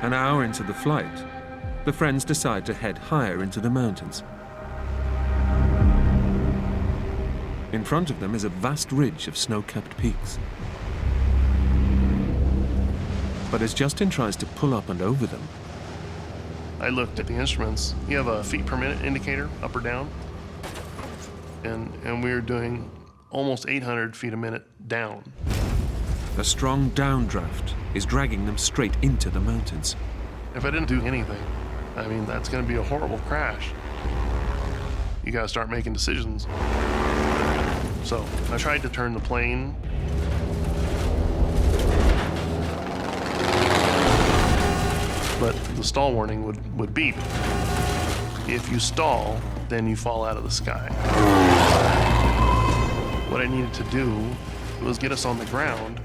An hour into the flight, the friends decide to head higher into the mountains. In front of them is a vast ridge of snow-capped peaks. But as Justin tries to pull up and over them, I looked at the instruments. You have a feet per minute indicator, up or down. And we were doing almost 800 feet a minute down. a strong downdraft is dragging them straight into the mountains. If I didn't do anything, I mean, that's gonna be a horrible crash. You gotta start making decisions. So I tried to turn the plane. But the stall warning would beep. If you stall, then you fall out of the sky. What I needed to do was get us on the ground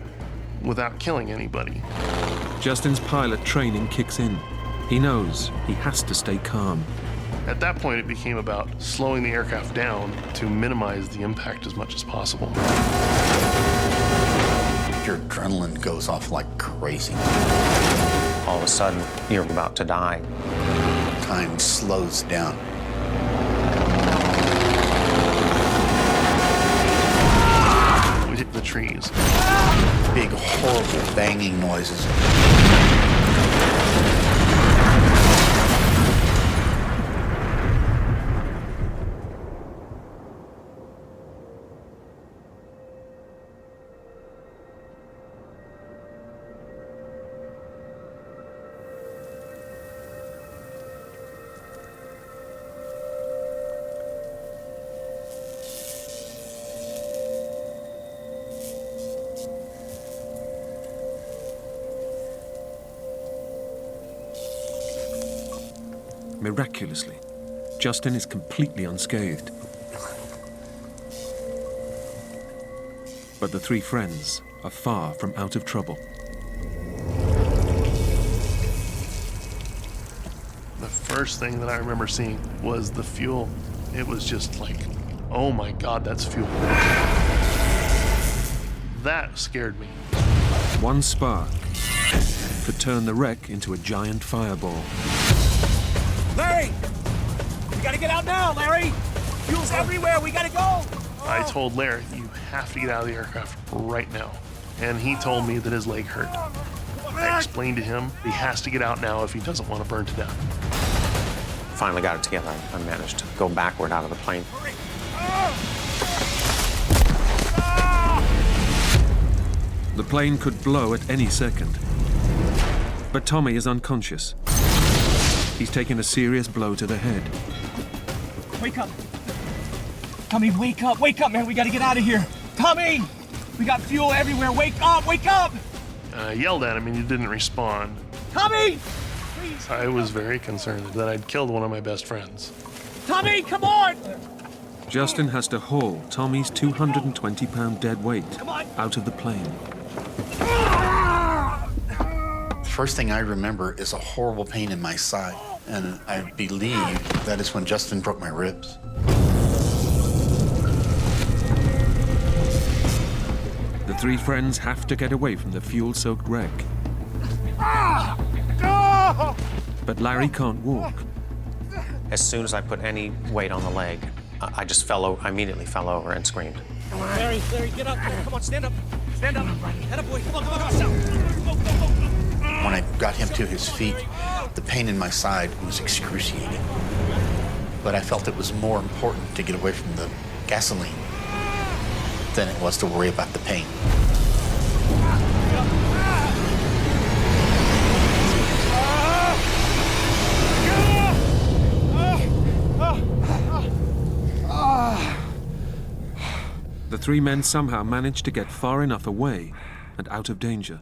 without killing anybody. Justin's pilot training kicks in. He knows he has to stay calm. At that point, it became about slowing the aircraft down to minimize the impact as much as possible. Your adrenaline goes off like crazy. All of a sudden, you're about to die. Time slows down. We hit the trees. Big, horrible banging noises. Miraculously, Justin is completely unscathed. But the three friends are far from out of trouble. The first thing that I remember seeing was the fuel. It was just like, oh my God, that's fuel. That scared me. One spark could turn the wreck into a giant fireball. Larry! We gotta get out now, Larry! Fuel's everywhere, we gotta go! I told Larry, you have to get out of the aircraft right now. And he told me that his leg hurt. I explained to him he has to get out now if he doesn't want to burn to death. Finally got it together. I managed to go backward out of the plane. The plane could blow at any second. But Tommy is unconscious. He's taken a serious blow to the head. Wake up! Tommy, wake up, man, we gotta get out of here! Tommy! We got fuel everywhere, wake up, wake up! I yelled at him and he didn't respond. Tommy! Please! I was very concerned that I'd killed one of my best friends. Tommy, come on! Justin has to haul Tommy's 220-pound dead weight out of the plane. The first thing I remember is a horrible pain in my side, and I believe that is when Justin broke my ribs. The three friends have to get away from the fuel-soaked wreck. But Larry can't walk. As soon as I put any weight on the leg, I just I immediately fell over and screamed. Larry, get up, come on, stand up, stand up. Head up, boy, come on, go. When I got him to his feet, the pain in my side was excruciating. But I felt it was more important to get away from the gasoline than it was to worry about the pain. The three men somehow manage to get far enough away and out of danger.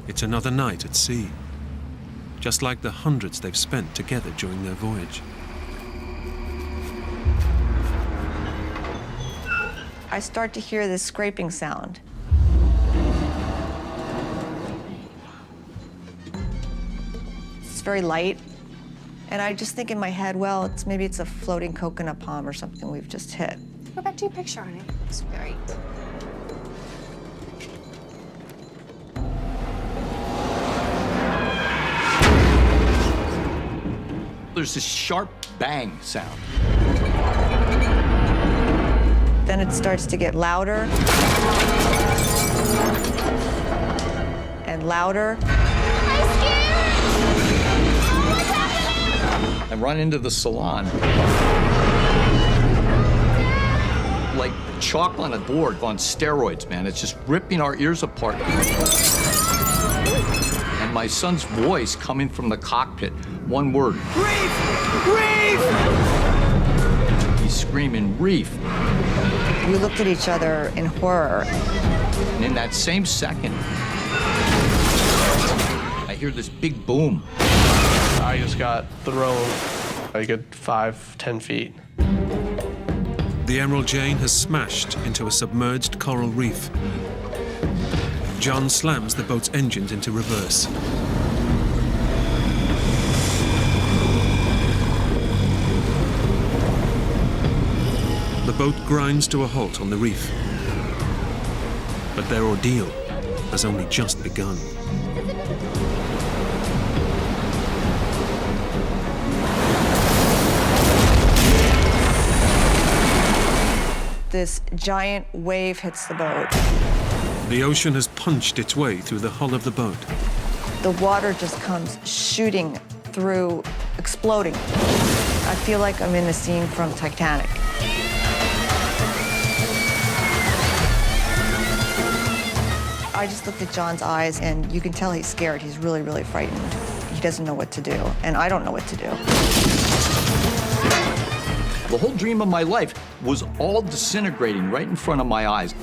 It's another night at sea, just like the hundreds they've spent together during their voyage. I start to hear this scraping sound. It's very light, and I just think in my head, well, maybe it's a floating coconut palm or something we've just hit. Go back to your picture on it. It's great. there's this sharp bang sound. Then it starts to get louder and louder. I run into the salon. Like chalk on a board on steroids, man. It's just ripping our ears apart. And my son's voice coming from the cockpit, one word. Reef! Reef! He's screaming, reef. We looked at each other in horror. And in that same second, I hear this big boom. I just got thrown like a 5-10 feet. The Emerald Jane has smashed into a submerged coral reef. John slams the boat's engines into reverse. The boat grinds to a halt on the reef. But their ordeal has only just begun. This giant wave hits the boat. The ocean has punched its way through the hull of the boat. The water just comes shooting through, exploding. I feel like I'm in a scene from Titanic. I just looked at John's eyes, and you can tell he's scared. He's really, really frightened. He doesn't know what to do, and I don't know what to do. The whole dream of my life was all disintegrating right in front of my eyes.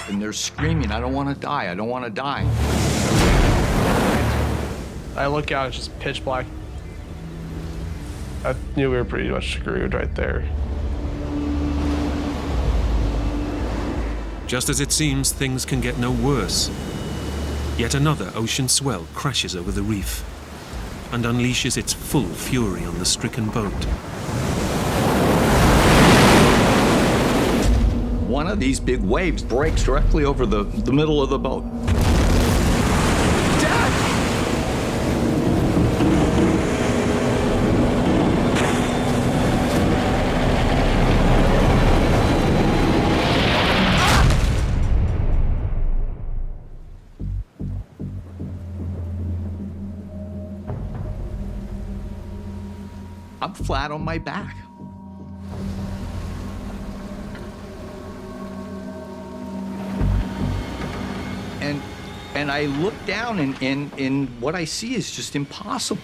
And they're screaming, I don't want to die, I don't want to die. I look out, it's just pitch black. I knew we were pretty much screwed right there. Just as it seems things can get no worse, yet another ocean swell crashes over the reef and unleashes its full fury on the stricken boat. One of these big waves breaks directly over the middle of the boat. Dad! I'm flat on my back. And I look down and what I see is just impossible.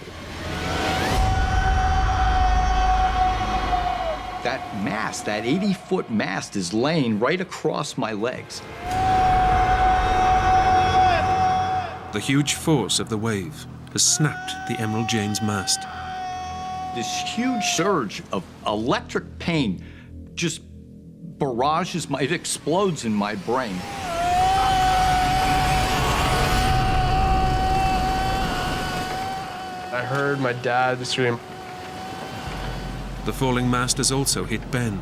That mast, that 80-foot mast is laying right across my legs. The huge force of the wave has snapped the Emerald Jane's mast. This huge surge of electric pain just barrages it explodes in my brain. I heard my dad scream. The falling mast has also hit Ben,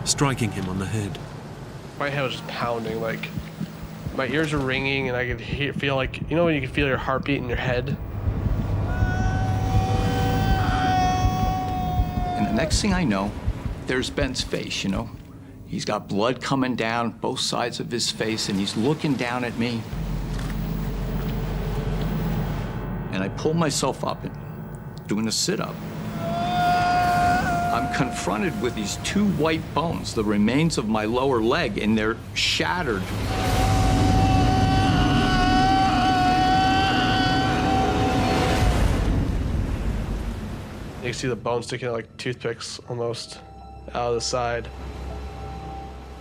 striking him on the head. My head was just pounding, like my ears were ringing, and I could feel like, you know when you can feel your heartbeat in your head? And the next thing I know, there's Ben's face, you know? He's got blood coming down both sides of his face, and he's looking down at me. And I pull myself up and doing a sit-up. I'm confronted with these two white bones, the remains of my lower leg, and they're shattered. You can see the bones sticking out like toothpicks almost out of the side.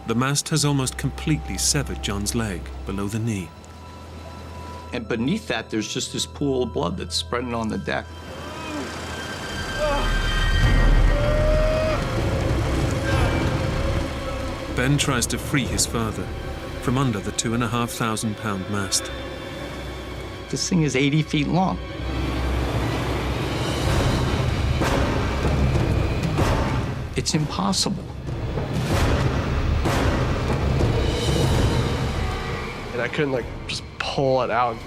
The mast has almost completely severed John's leg below the knee. And beneath that, there's just this pool of blood that's spreading on the deck. Ben tries to free his father from under the 2,500-pound mast. This thing is 80 feet long. It's impossible. and I couldn't like just pull it out.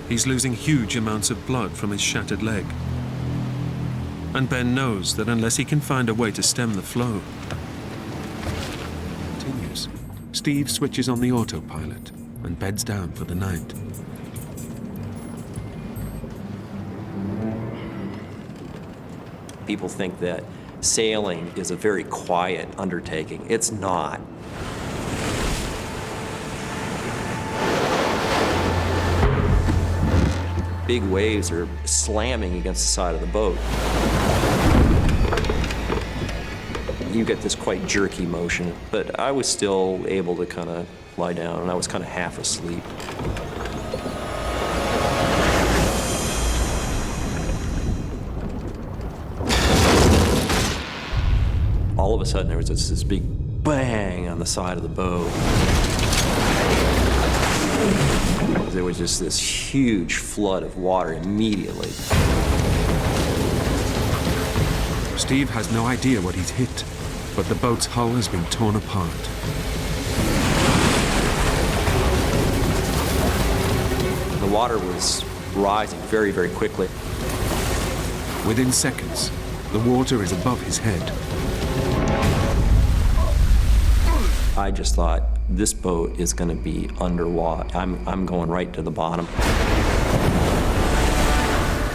He's losing huge amounts of blood from his shattered leg. And Ben knows that unless he can find a way to stem the flow. Continues. Steve switches on the autopilot and beds down for the night. People think that sailing is a very quiet undertaking. It's not. Big waves are slamming against the side of the boat. You get this quite jerky motion, but I was still able to kind of lie down, and I was kind of half asleep. All of a sudden, there was this big bang on the side of the boat. There was just this huge flood of water immediately. Steve has no idea what he's hit, but the boat's hull has been torn apart. The water was rising very, very quickly. Within seconds, the water is above his head. I just thought, this boat is going to be underwater. I'm going right to the bottom.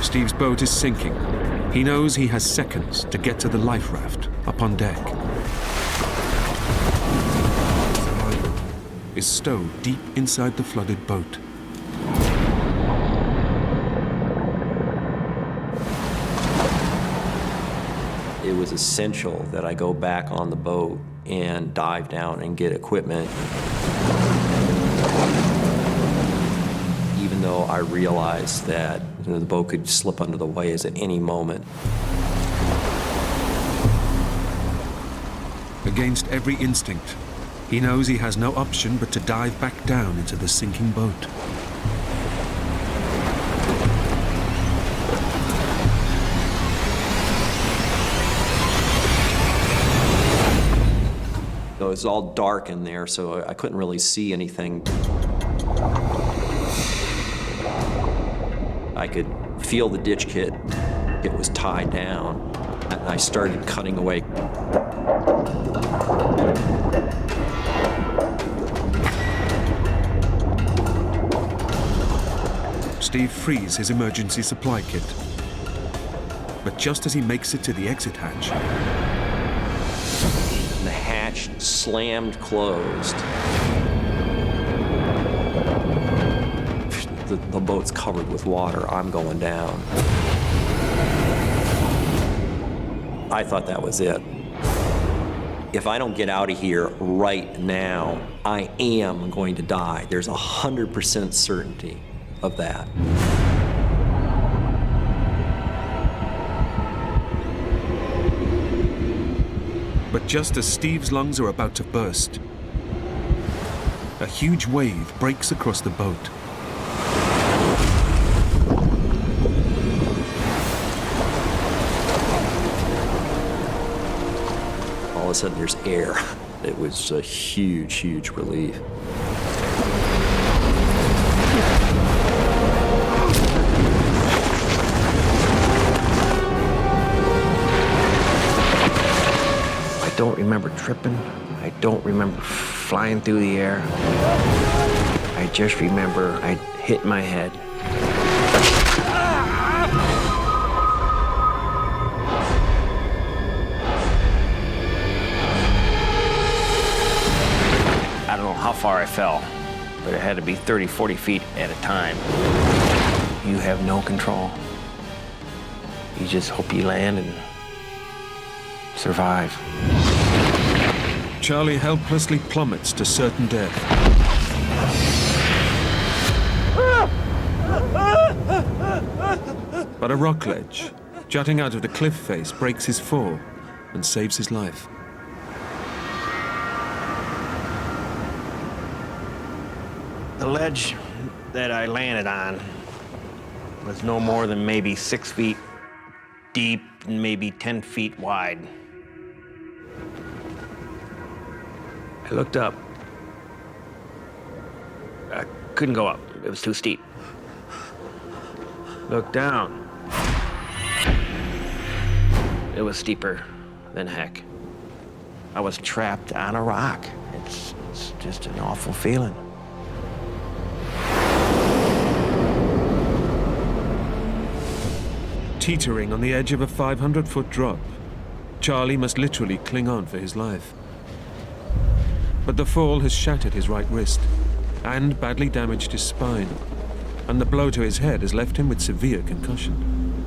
Steve's boat is sinking. He knows he has seconds to get to the life raft up on deck. Is stowed deep inside the flooded boat. It was essential that I go back on the boat and dive down and get equipment. Even though I realized that the boat could slip under the waves at any moment. Against every instinct, he knows he has no option but to dive back down into the sinking boat. It was all dark in there, so I couldn't really see anything. I could feel the ditch kit. It was tied down, and I started cutting away. Steve frees his emergency supply kit. But just as he makes it to the exit hatch, The hatch slammed closed. The boat's covered with water. I'm going down. I thought that was it. If I don't get out of here right now, I am going to die. There's 100% certainty of that. but just as Steve's lungs are about to burst, a huge wave breaks across the boat. All of a sudden, there's air. It was a huge, huge relief. I don't remember tripping. I don't remember flying through the air. I just remember I hit my head. I don't know how far I fell, but it had to be 30, 40 feet at a time. You have no control. You just hope you land and survive. Charlie helplessly plummets to certain death. But a rock ledge, jutting out of the cliff face, breaks his fall and saves his life. The ledge that I landed on was no more than maybe 6 feet deep and maybe 10 feet wide. I looked up. I couldn't go up. It was too steep. Looked down. It was steeper than heck. I was trapped on a rock. It's just an awful feeling. Teetering on the edge of a 500-foot drop, Charlie must literally cling on for his life. But the fall has shattered his right wrist and badly damaged his spine, and the blow to his head has left him with severe concussion.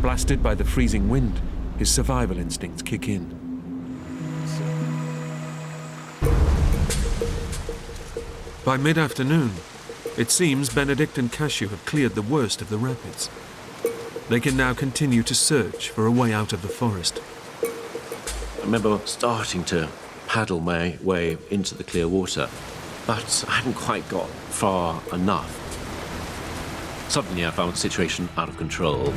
Blasted by the freezing wind, his survival instincts kick in. By mid-afternoon, it seems Benedict and Cashew have cleared the worst of the rapids. They can now continue to search for a way out of the forest. I remember starting to paddle my way into the clear water, but I hadn't quite got far enough. Suddenly I found the situation out of control.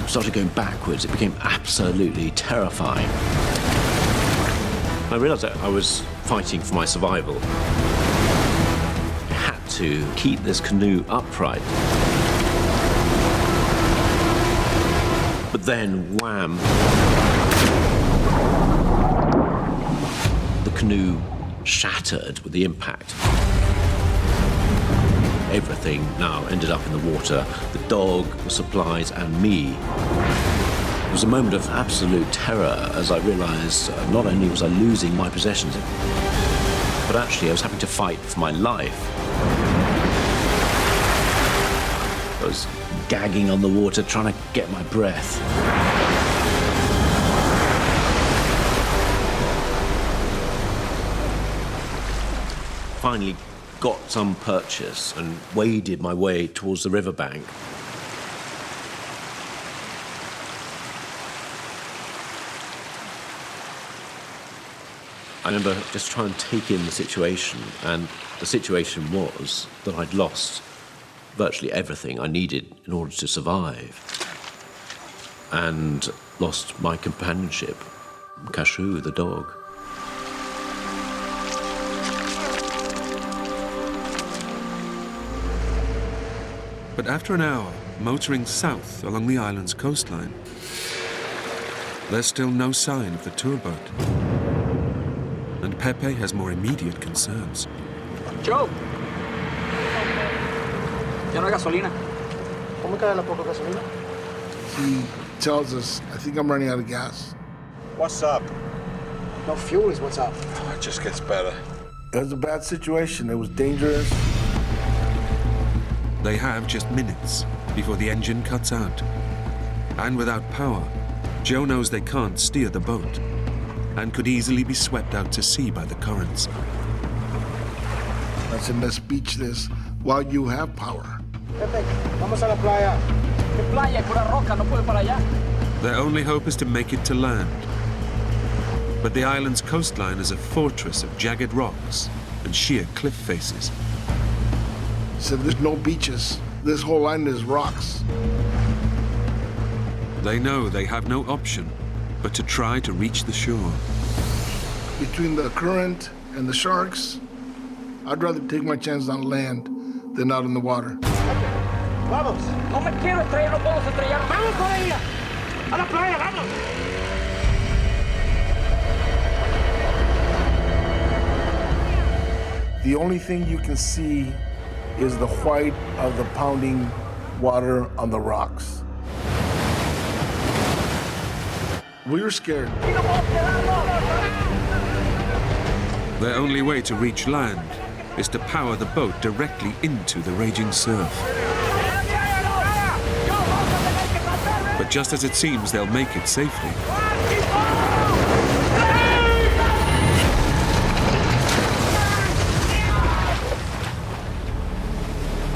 I started going backwards. It became absolutely terrifying. I realized that I was fighting for my survival. I had to keep this canoe upright. But then, wham! The canoe shattered with the impact. Everything now ended up in the water. The dog, the supplies, and me. It was a moment of absolute terror as I realized not only was I losing my possessions, but actually I was having to fight for my life. I was gagging on the water, trying to get my breath. Finally got some purchase and waded my way towards the riverbank. I remember just trying to take in the situation, and the situation was that I'd lost virtually everything I needed in order to survive, and lost my companionship, Cashew, the dog. But after an hour, motoring south along the island's coastline, there's still no sign of the tour boat. And Pepe has more immediate concerns. Joe! ¿Ya no hay gasolina? ¿Cómo cae la poca gasolina? He tells us, I think I'm running out of gas. What's up? No fuel is what's up. Oh, it just gets better. It was a bad situation. It was dangerous. They have just minutes before the engine cuts out. And without power, Joe knows they can't steer the boat and could easily be swept out to sea by the currents. I said, let's beach this while you have power. Pepe, vamos a la playa. ¿Qué playa? Pura roca, no puedo para allá. Their only hope is to make it to land. But the island's coastline is a fortress of jagged rocks and sheer cliff faces. He said, there's no beaches. This whole island is rocks. They know they have no option but to try to reach the shore. Between the current and the sharks, I'd rather take my chances on land than out in the water. Vamos. No me quiero estrellar, no puedo estrellar. Vamos con ella. A la playa, vamos. The only thing you can see is the white of the pounding water on the rocks. We were scared. Their only way to reach land is to power the boat directly into the raging surf. But just as it seems they'll make it safely,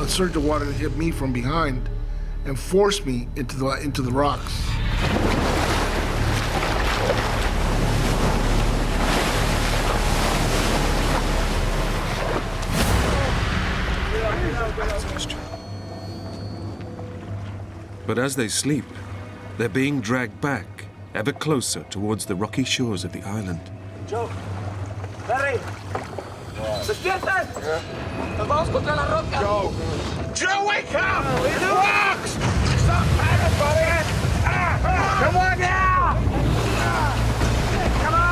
a surge of water hit me from behind and forced me into the rocks. but as they sleep, they're being dragged back ever closer towards the rocky shores of the island. Joe, Larry, despiertan. Nos vamos contra la roca. Joe! Joe, wake up! Rocks! Stop panic, buddy! Come on now! Come on!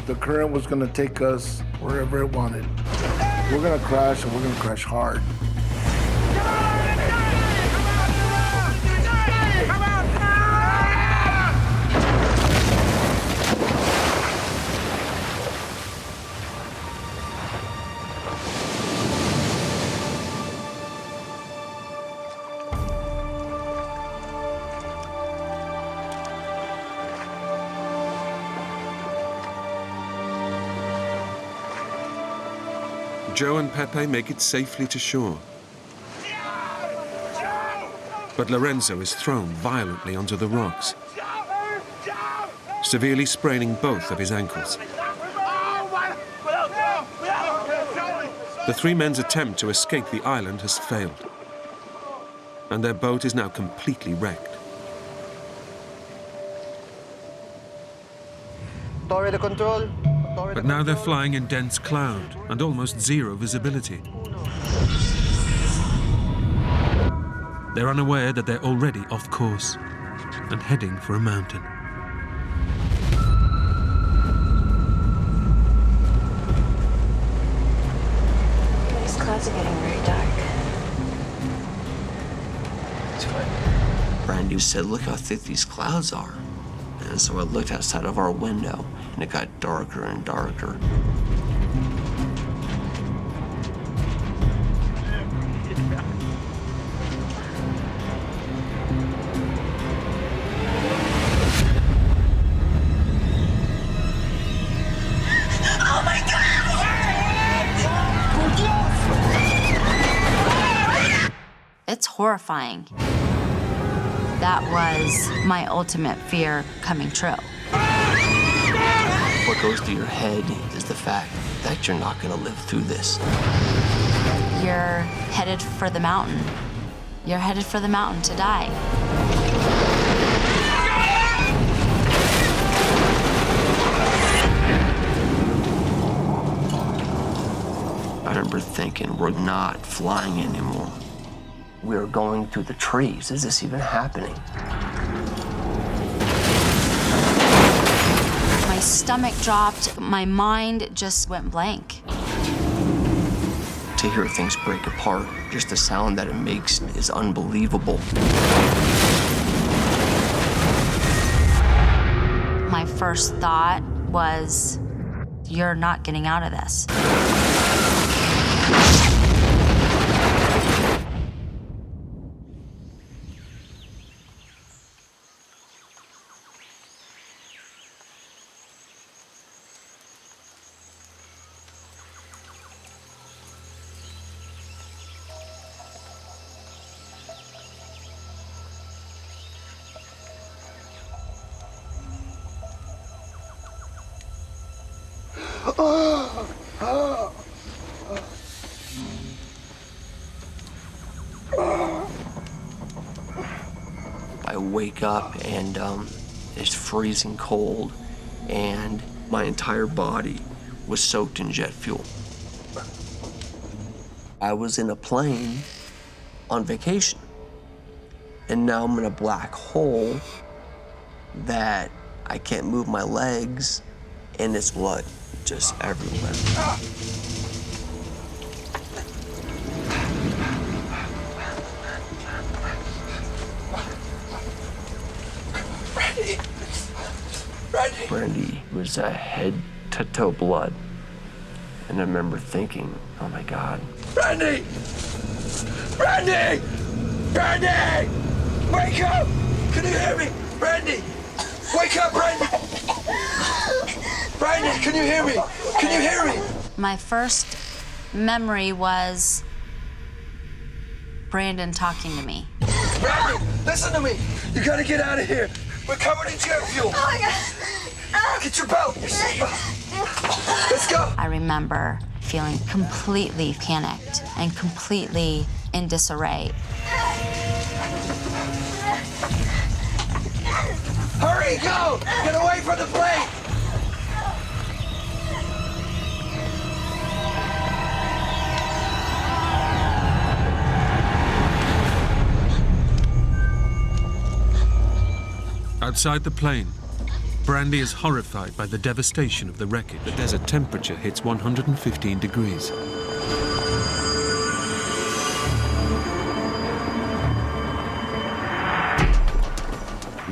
The current was gonna take us wherever it wanted. We're gonna crash, and we're gonna crash hard. Joe and Pepe make it safely to shore. But Lorenzo is thrown violently onto the rocks, severely spraining both of his ankles. The three men's attempt to escape the island has failed, and their boat is now completely wrecked. Torre de control. But now they're flying in dense cloud and almost zero visibility. They're unaware that they're already off course and heading for a mountain. These clouds are getting very dark. That's what Brandy said, look how thick these clouds are. And so I looked outside of our window, and it got darker and darker. Oh my God! It's horrifying. That was my ultimate fear coming true. What goes through your head is the fact that you're not gonna live through this. You're headed for the mountain. You're headed for the mountain to die. I remember thinking, we're not flying anymore. We're going through the trees. Is this even happening? My stomach dropped. My mind just went blank. To hear things break apart, just the sound that it makes is unbelievable. My first thought was, you're not getting out of this. I wake up and it's freezing cold, and my entire body was soaked in jet fuel. I was in a plane on vacation, and now I'm in a black hole that I can't move my legs, and it's blood just everywhere. Brandy was head to toe blood. And I remember thinking, oh my God. Brandy! Brandy! Brandy! Wake up! Can you hear me? Brandy! Wake up, Brandy! Brandy, can you hear me? Can you hear me? My first memory was Brandon talking to me. Brandy, listen to me. You gotta get out of here. We're covered in jet fuel. Oh my God. Get your boat. Let's go. I remember feeling completely panicked and completely in disarray. the plane! Outside the plane, Brandy is horrified by the devastation of the wreckage. The desert temperature hits 115 degrees.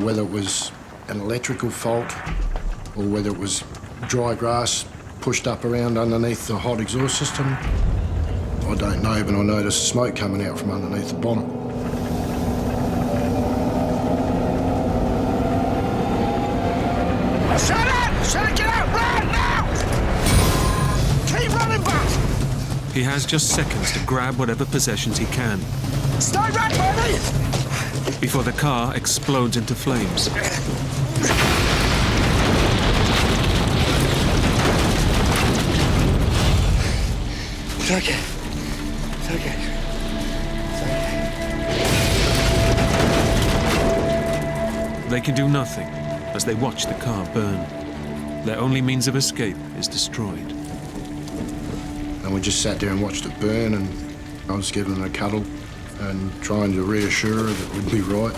Whether it was an electrical fault or whether it was dry grass pushed up around underneath the hot exhaust system, I don't know, but I noticed smoke coming out from underneath the bonnet. Shut up! Shut it! Get out! Run now! Keep running back! He has just seconds to grab whatever possessions he can Stay back, baby! before the car explodes into flames. It's okay. It's okay. They can do nothing as they watch the car burn. Their only means of escape is destroyed. And we just sat there and watched it burn, and I was giving her a cuddle and trying to reassure her that we'd be right.